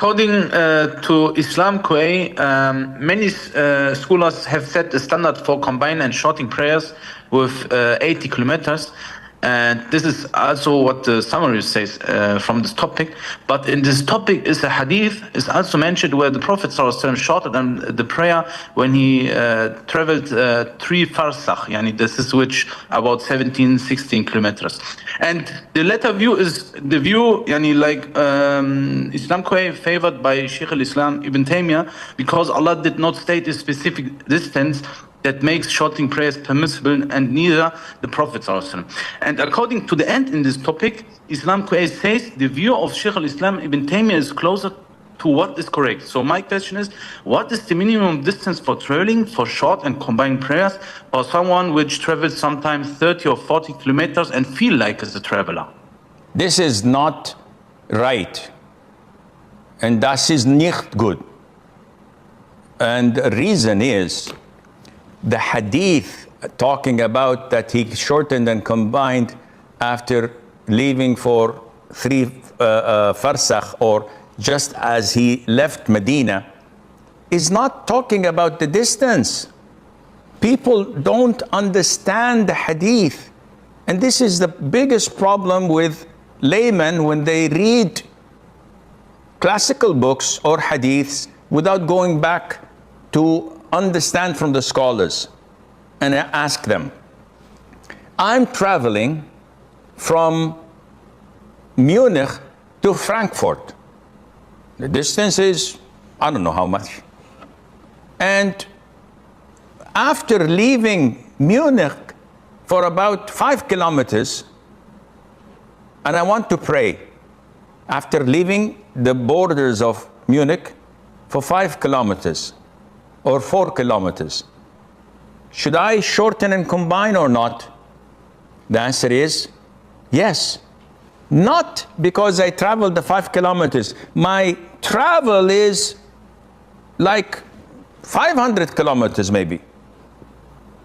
According to Islam QA, many scholars have set a standard for combined and shorting prayers with 80 kilometers. And this is also what the summary says from this topic. But in this topic is a hadith, is also mentioned where the Prophet ﷺ shorted the prayer when he traveled 3 farsakh. Yani this is which about 17, 16 kilometers. And the latter view is the view, yani like Islam favored by Sheikh Al Ibn Taymiyyah, because Allah did not state a specific distance that makes shortening prayers permissible, and neither the Prophet ﷺ. And according to the end in this topic, Islam says the view of Sheikh al-Islam Ibn Taymiyyah is closer to what is correct. So my question is, what is the minimum distance for traveling for short and combined prayers for someone which travels sometimes 30 or 40 kilometers and feel like as a traveler? This is not right. And das ist nicht good. And the reason is, the hadith talking about that he shortened and combined after leaving for 3 farsakh, or just as he left Medina, is not talking about the distance. People don't understand the hadith. And this is the biggest problem with laymen when they read classical books or hadiths without going back to understand from the scholars and ask them. I'm traveling from Munich to Frankfurt. The distance is, I don't know how much. And after leaving Munich for about 5 kilometers, and I want to pray, after leaving the borders of Munich for 5 kilometers, or 4 kilometers. Should I shorten and combine or not? The answer is yes. Not because I traveled the 5 kilometers. My travel is like 500 kilometers maybe.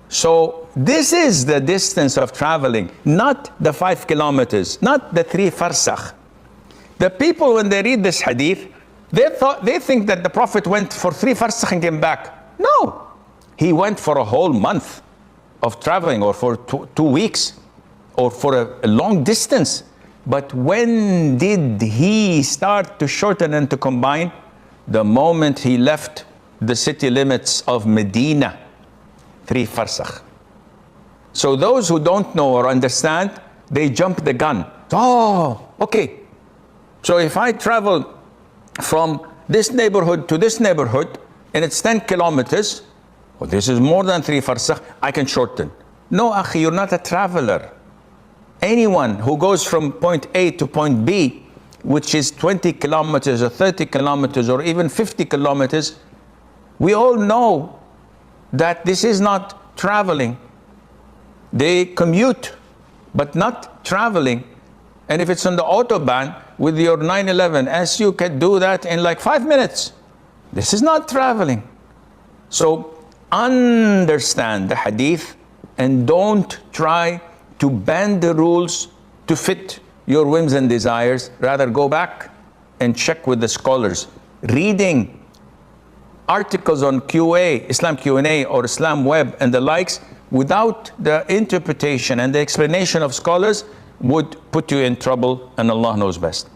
So this is the distance of traveling, not the 5 kilometers, not the 3 farsakh. The people, when they read this hadith, they think that the Prophet went for 3 farsakh and came back. No, he went for a whole month of traveling, or for 2 weeks, or for a long distance. But when did he start to shorten and to combine? The moment he left the city limits of Medina, 3 farsakh. So those who don't know or understand, they jump the gun. Oh, okay. So if I travel from this neighborhood to this neighborhood, and it's 10 kilometers, well, this is more than 3 farsakh, I can shorten. No, akhi, you're not a traveler. Anyone who goes from point A to point B, which is 20 kilometers or 30 kilometers or even 50 kilometers, we all know that this is not traveling. They commute, but not traveling. And if it's on the Autobahn with your 911, as you can do that in like 5 minutes. This is not traveling. So understand the hadith and don't try to bend the rules to fit your whims and desires. Rather, go back and check with the scholars. Reading articles on QA, Islam Q&A or Islam Web and the likes, without the interpretation and the explanation of scholars, would put you in trouble, and Allah knows best.